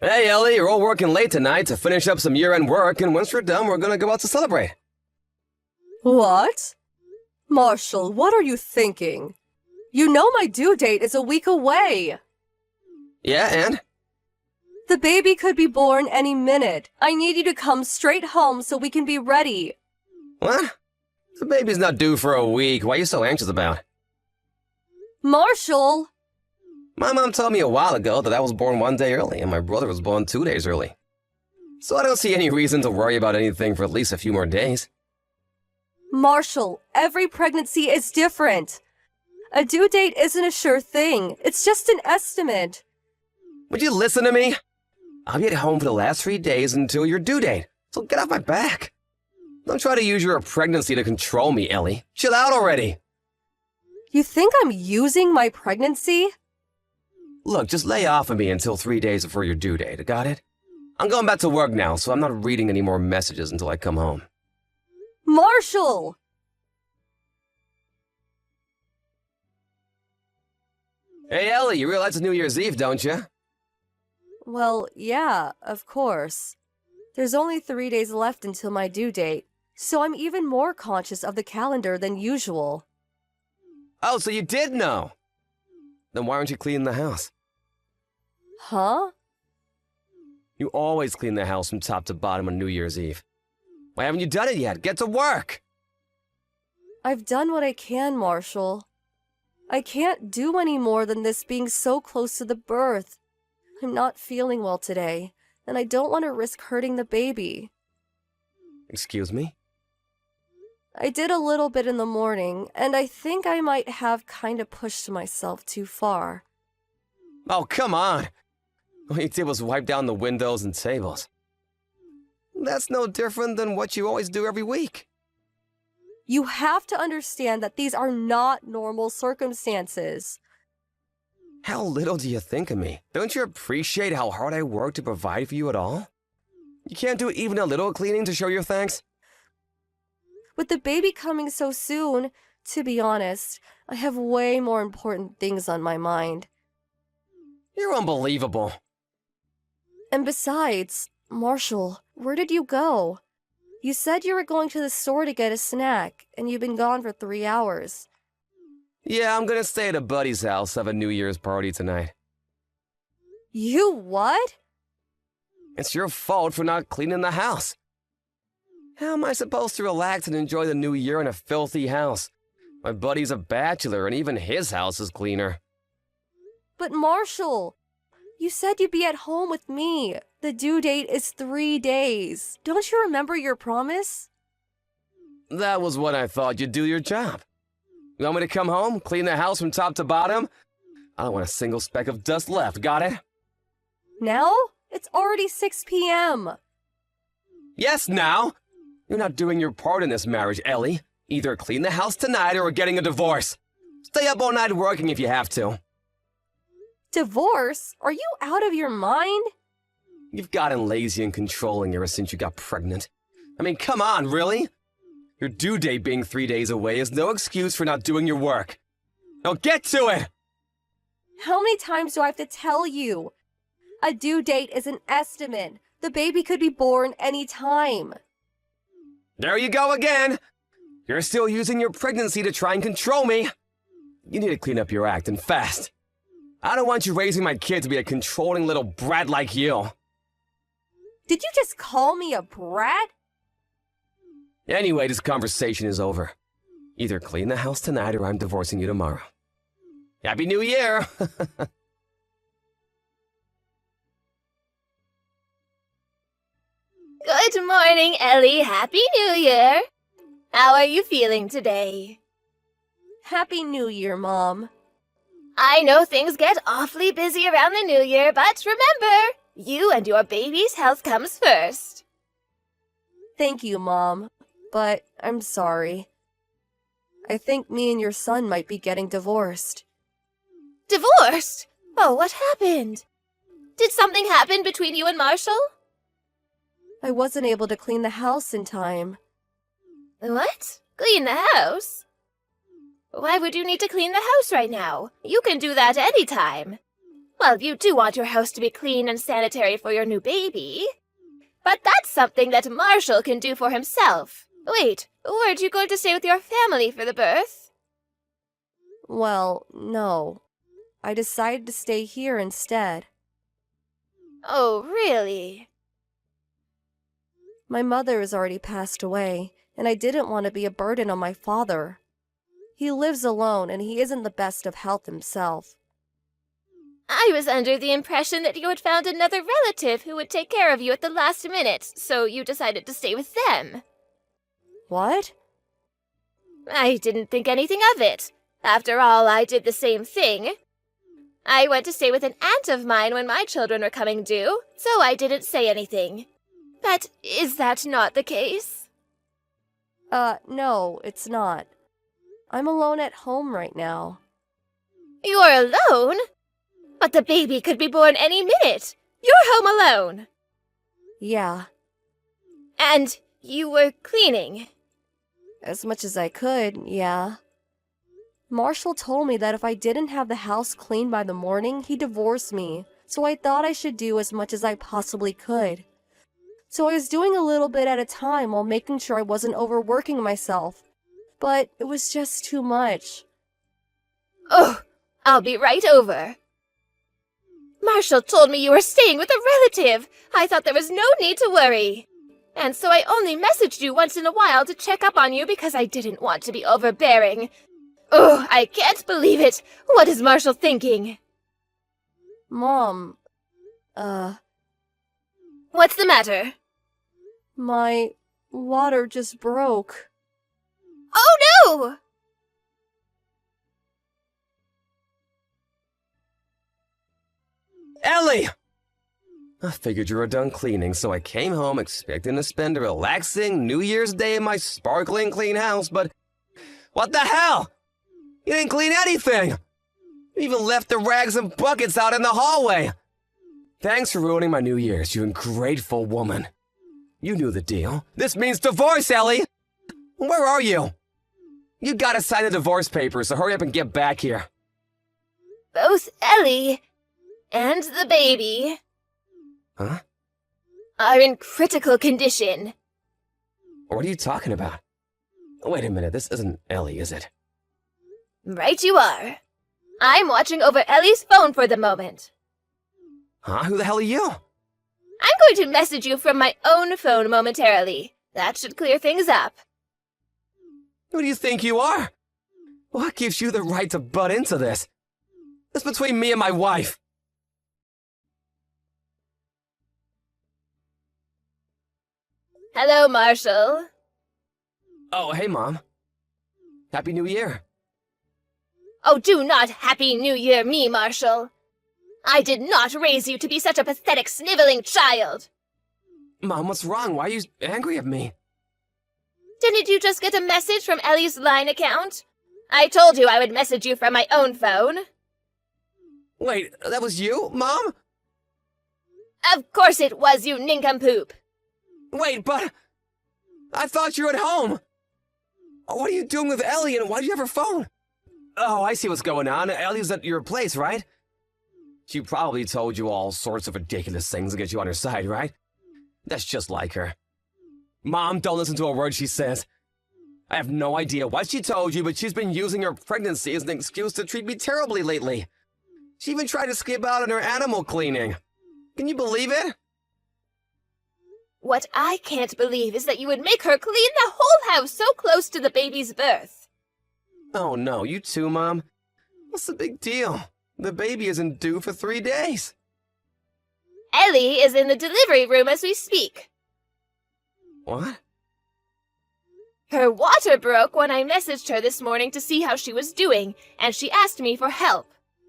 Hey, Ellie, you're all working late tonight to finish up some year-end work, and once we're done, we're gonna go out to celebrate. What? Marshall, what are you thinking? You know my due date is a week away. Yeah, and? The baby could be born any minute. I need you to come straight home so we can be ready. What? The baby's not due for a week. What are you so anxious about? Marshall! My mom told me a while ago that I was born 1 day early, and my brother was born 2 days early. So I don't see any reason to worry about anything for at least a few more days. Marshall, every pregnancy is different. A due date isn't a sure thing. It's just an estimate. Would you listen to me? I'll be at home for the last 3 days until your due date, so get off my back. Don't try to use your pregnancy to control me, Ellie. Chill out already. You think I'm using my pregnancy? Look, just lay off of me until 3 days before your due date, got it? I'm going back to work now, so I'm not reading any more messages until I come home. Marshall! Hey, Ellie, you realize it's New Year's Eve, don't you? Well, yeah, of course. There's only 3 days left until my due date, so I'm even more conscious of the calendar than usual. Oh, so you did know? Then why aren't you cleaning the house? Huh? You always clean the house from top to bottom on New Year's Eve. Why haven't you done it yet? Get to work! I've done what I can, Marshall. I can't do any more than this being so close to the birth. I'm not feeling well today, and I don't want to risk hurting the baby. Excuse me? I did a little bit in the morning, and I think I might have kind of pushed myself too far. Oh, come on! All you did was wipe down the windows and tables. That's no different than what you always do every week. You have to understand that these are not normal circumstances. How little do you think of me? Don't you appreciate how hard I work to provide for you at all? You can't do even a little cleaning to show your thanks? With the baby coming so soon, to be honest, I have way more important things on my mind. You're unbelievable. And besides, Marshall, where did you go? You said you were going to the store to get a snack, and you've been gone for 3 hours. Yeah, I'm gonna stay at a buddy's house, have a New Year's party tonight. You what? It's your fault for not cleaning the house. How am I supposed to relax and enjoy the new year in a filthy house? My buddy's a bachelor, and even his house is cleaner. But Marshall, you said you'd be at home with me. The due date is 3 days. Don't you remember your promise? That was when I thought you'd do your job. You want me to come home, clean the house from top to bottom? I don't want a single speck of dust left, got it? Now? It's already 6 p.m. Yes, now! You're not doing your part in this marriage, Ellie. Either clean the house tonight or we're getting a divorce. Stay up all night working if you have to. Divorce? Are you out of your mind? You've gotten lazy and controlling ever since you got pregnant. I mean, come on, really? Your due date being 3 days away is no excuse for not doing your work. Now get to it! How many times do I have to tell you? A due date is an estimate. The baby could be born any time. There you go again! You're still using your pregnancy to try and control me. You need to clean up your act, and fast. I don't want you raising my kid to be a controlling little brat like you. Did you just call me a brat? Anyway, this conversation is over. Either clean the house tonight or I'm divorcing you tomorrow. Happy New Year! Good morning, Ellie. Happy New Year. How are you feeling today? Happy New Year, Mom. I know things get awfully busy around the New Year, but remember, you and your baby's health comes first. Thank you, Mom. But I'm sorry. I think me and your son might be getting divorced. Divorced? Oh, what happened? Did something happen between you and Marshall? I wasn't able to clean the house in time. What? Clean the house? Why would you need to clean the house right now? You can do that anytime. Well, you do want your house to be clean and sanitary for your new baby. But that's something that Marshall can do for himself. Wait, weren't you going to stay with your family for the birth? Well, no. I decided to stay here instead. Oh, really? My mother has already passed away, and I didn't want to be a burden on my father. He lives alone, and he isn't the best of health himself. I was under the impression that you had found another relative who would take care of you at the last minute, so you decided to stay with them. What? I didn't think anything of it. After all, I did the same thing. I went to stay with an aunt of mine when my children were coming due, so I didn't say anything. But is that not the case? No, it's not. I'm alone at home right now. You're alone? But the baby could be born any minute. You're home alone. Yeah, And you were cleaning. as much as I could, yeah. Marshall told me that if I didn't have the house clean by the morning, he'd divorce me, so I thought I should do as much as I possibly could. So I was doing a little bit at a time while making sure I wasn't overworking myself. But it was just too much. Oh, I'll be right over. Marshall told me you were staying with a relative. I thought there was no need to worry. And so I only messaged you once in a while to check up on you because I didn't want to be overbearing. Oh, I can't believe it. What is Marshall thinking? Mom, What's the matter? my water just broke. Oh, no! Ellie! I figured you were done cleaning, so I came home expecting to spend a relaxing New Year's Day in my sparkling clean house, but what the hell? You didn't clean anything! You even left the rags and buckets out in the hallway! Thanks for ruining my New Year's, you ungrateful woman. You knew the deal. This means divorce, Ellie! Where are you? You gotta sign the divorce papers, so hurry up and get back here. Both Ellie and the baby Huh? are in critical condition. What are you talking about? Wait a minute, this isn't Ellie, is it? Right you are. I'm watching over Ellie's phone for the moment. Huh? Who the hell are you? I'm going to message you from my own phone momentarily. That should clear things up. Who do you think you are? What gives you the right to butt into this? It's between me and my wife. Hello, Marshall. Oh, hey, Mom. Happy New Year. Oh, do not Happy New Year me, Marshall. I did not raise you to be such a pathetic, sniveling child. Mom, what's wrong? Why are you angry at me? Didn't you just get a message from Ellie's Line account? I told you I would message you from my own phone. Wait, that was you, Mom? Of course it was, you nincompoop. Wait, but I thought you were at home. What are you doing with Ellie, and why do you have her phone? Oh, I see what's going on. Ellie's at your place, right? She probably told you all sorts of ridiculous things to get you on her side, right? That's just like her. Mom, don't listen to a word she says. I have no idea what she told you, but she's been using her pregnancy as an excuse to treat me terribly lately. She even tried to skip out on her animal cleaning. Can you believe it? What I can't believe is that you would make her clean the whole house so close to the baby's birth. Oh no, you too, Mom? What's the big deal? The baby isn't due for 3 days. Ellie is in the delivery room as we speak. What? Her water broke when I messaged her this morning to see how she was doing, and she asked me for help.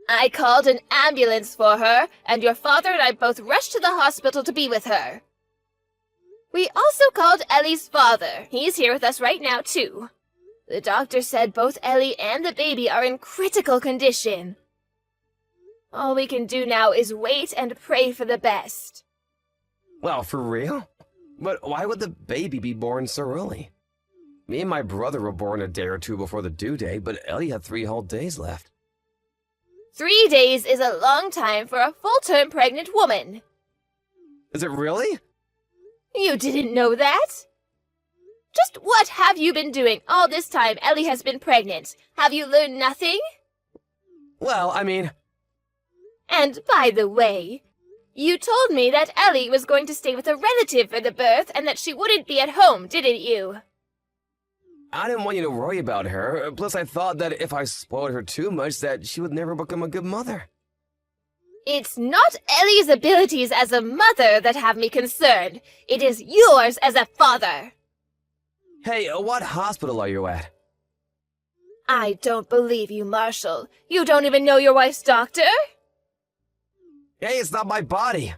I called an ambulance for her, and your father and I both rushed to the hospital to be with her. We also called Ellie's father. He's here with us right now, too. The doctor said both Ellie and the baby are in critical condition. All we can do now is wait and pray for the best. Well, for real? But why would the baby be born so early? Me and my brother were born a day or two before the due date, but Ellie had 3 whole days left. 3 days is a long time for a full-term pregnant woman. Is it really? You didn't know that? Just what have you been doing all this time Ellie has been pregnant? Have you learned nothing? Well, I mean... And by the way, you told me that Ellie was going to stay with a relative for the birth and that she wouldn't be at home, didn't you? I didn't want you to worry about her. Plus, I thought that if I spoiled her too much, that she would never become a good mother. It's not Ellie's abilities as a mother that have me concerned. It is yours as a father. Hey, what hospital are you at? I don't believe you, Marshall. You don't even know your wife's doctor? Hey, it's not my body.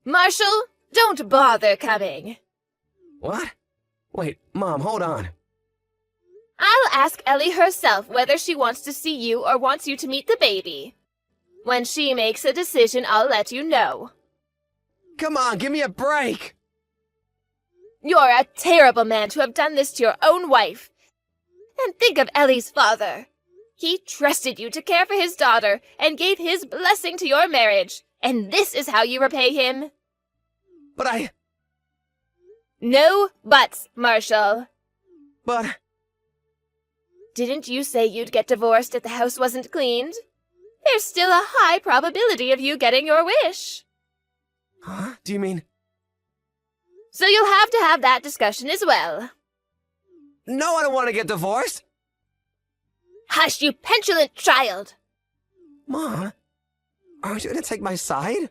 Marshall, don't bother coming. What? Wait, Mom, hold on. I'll ask Ellie herself whether she wants to see you or wants you to meet the baby. When she makes a decision, I'll let you know. Come on, give me a break! You're a terrible man to have done this to your own wife. And think of Ellie's father. He trusted you to care for his daughter and gave his blessing to your marriage. And this is how you repay him? But I... No buts, Marshall. But... Didn't you say you'd get divorced if the house wasn't cleaned? There's still a high probability of you getting your wish. Huh? Do you mean... So you'll have to have that discussion as well. No, I don't want to get divorced! Hush, you petulant child! Mom, aren't you going to take my side?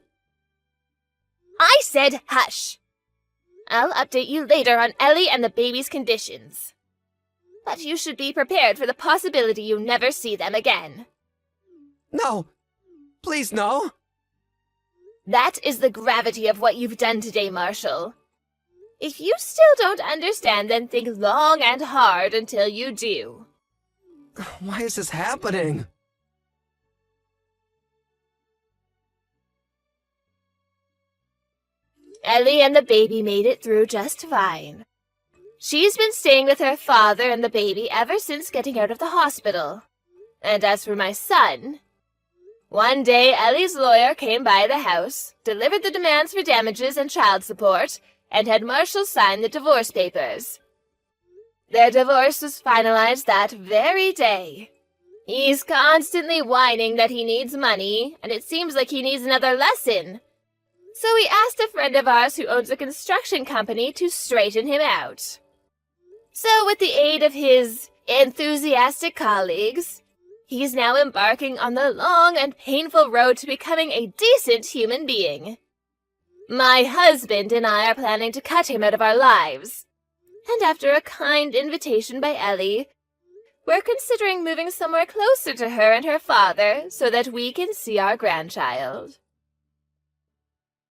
I said hush. I'll update you later on Ellie and the baby's conditions. But you should be prepared for the possibility you never see them again. No! Please, no! That is the gravity of what you've done today, Marshall. If you still don't understand, then think long and hard until you do. Why is this happening? Ellie and the baby made it through just fine. She's been staying with her father and the baby ever since getting out of the hospital. And as for my son, one day Ellie's lawyer came by the house, delivered the demands for damages and child support, and had Marshall sign the divorce papers. Their divorce was finalized that very day. He's constantly whining that he needs money, and it seems like he needs another lesson. So we asked a friend of ours who owns a construction company to straighten him out. So with the aid of his enthusiastic colleagues, he's now embarking on the long and painful road to becoming a decent human being. My husband and I are planning to cut him out of our lives. And after a kind invitation by Ellie, we're considering moving somewhere closer to her and her father so that we can see our grandchild.